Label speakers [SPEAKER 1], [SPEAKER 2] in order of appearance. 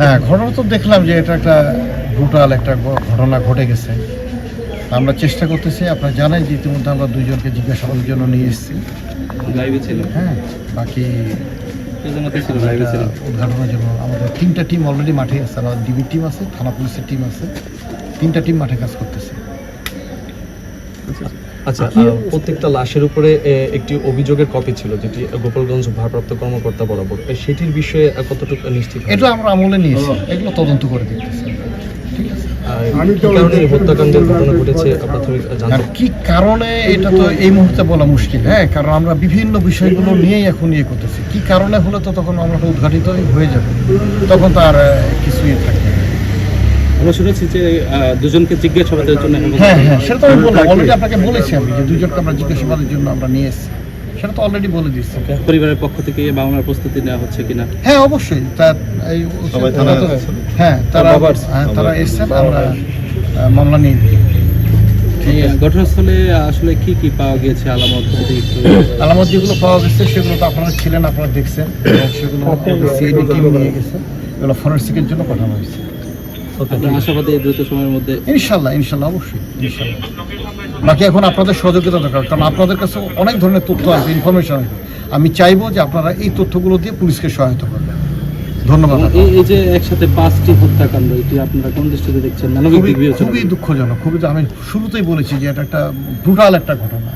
[SPEAKER 1] হ্যাঁ, ঘটনা তো দেখলাম যে এটা একটা ব্রুটাল একটা ঘটনা ঘটে গেছে। আমরা চেষ্টা করতেছি, আপনারা জানেন যে ইতিমধ্যে আমরা দুইজনকে জিজ্ঞাসাবাদের জন্য নিয়ে এসেছি।
[SPEAKER 2] লাইভে ছিল,
[SPEAKER 1] হ্যাঁ, বাকি
[SPEAKER 2] ছিল লাইভে ছিল।
[SPEAKER 1] উদ্ঘাটনের জন্য আমাদের 3টা টিম অলরেডি মাঠে আছে। আমাদের ডিবি টিম আছে, থানা পুলিশের টিম আছে, 3টা টিম মাঠে কাজ করতেছে।
[SPEAKER 3] আচ্ছা, প্রত্যেকটা লাশের উপরে একটি অভিযোগের কপি ছিল, যেটি গোপালগঞ্জ ভারপ্রাপ্ত কর্মকর্তা বরাবর। সেটির বিষয়ে কতটুকু নিশ্চিত?
[SPEAKER 1] এটা আমরা আমলে নিয়েছি, এগুলো তদন্ত করে দিতেছি। ঠিক আছে,
[SPEAKER 3] কি কারণে এই হত্যাকাণ্ডের ঘটনা ঘটেছে প্রাথমিক
[SPEAKER 1] আর
[SPEAKER 3] জানতে?
[SPEAKER 1] কি কারণে এটা তো এই মুহূর্তে বলা মুশকিল। হ্যাঁ, কারণ আমরা বিভিন্ন বিষয়গুলো নিয়েই এখন ইয়ে করতেছি। কি কারণে হলে তো তখন আমরা উদ্ঘাটিত হয়ে যাবে, তখন তো আর কিছুই থাকবে না।
[SPEAKER 2] আমরা শুনেছি যে দুজনকে জিজ্ঞাসাবাদের জন্য
[SPEAKER 1] হ্যাঁ হ্যাঁ, সেটা তো আমি বললাম অলরেডি, আপনাকে বলেছি আমি যে দুইজনকে আমরা জিজ্ঞাসাবাদের জন্য আমরা নিয়ে এসেছি, সেটা তো অলরেডি বলে দিচ্ছি।
[SPEAKER 2] পরিবারের পক্ষ থেকে মামলার প্রস্তুতি নেওয়া হচ্ছে কিনা?
[SPEAKER 1] হ্যাঁ, অবশ্যই। হ্যাঁ, তারা এসছেন, আমরা মামলা নিয়ে নিই।
[SPEAKER 2] এই ঘটনাস্থলে আসলে কি কি পাওয়া গিয়েছে আলামত? যদি একটু
[SPEAKER 1] আলামত যেগুলো পাওয়া গেছে সেগুলো তো আপনারা ছিলেন, আপনারা দেখছেন, এবং সেগুলো সিআইডি টিম নিয়ে গেছে, এগুলো ফরেন্সিকের জন্য পাঠানো হয়েছে।
[SPEAKER 2] আপনার আশাবাদী দ্রুত সময়ের মধ্যে?
[SPEAKER 1] ইনশাল্লাহ, অবশ্যই ইনশাল্লাহ। বাকি এখন আপনাদের সহযোগিতা দরকার, কারণ আপনাদের কাছে অনেক ধরনের তথ্য আছে, ইনফরমেশন আছে। আমি চাইবো যে আপনারা এই তথ্যগুলো দিয়ে পুলিশকে সহায়তা করবেন। ধন্যবাদ।
[SPEAKER 2] এই যে একসাথে 5টি হত্যাকাণ্ড, এটি আপনারা কোন দৃষ্টিতে দেখছেন? মানবিক দিক বিবেচনা?
[SPEAKER 1] খুবই দুঃখজনক, আমি শুরুতেই বলেছি যে এটা একটা ব্রুটাল একটা ঘটনা।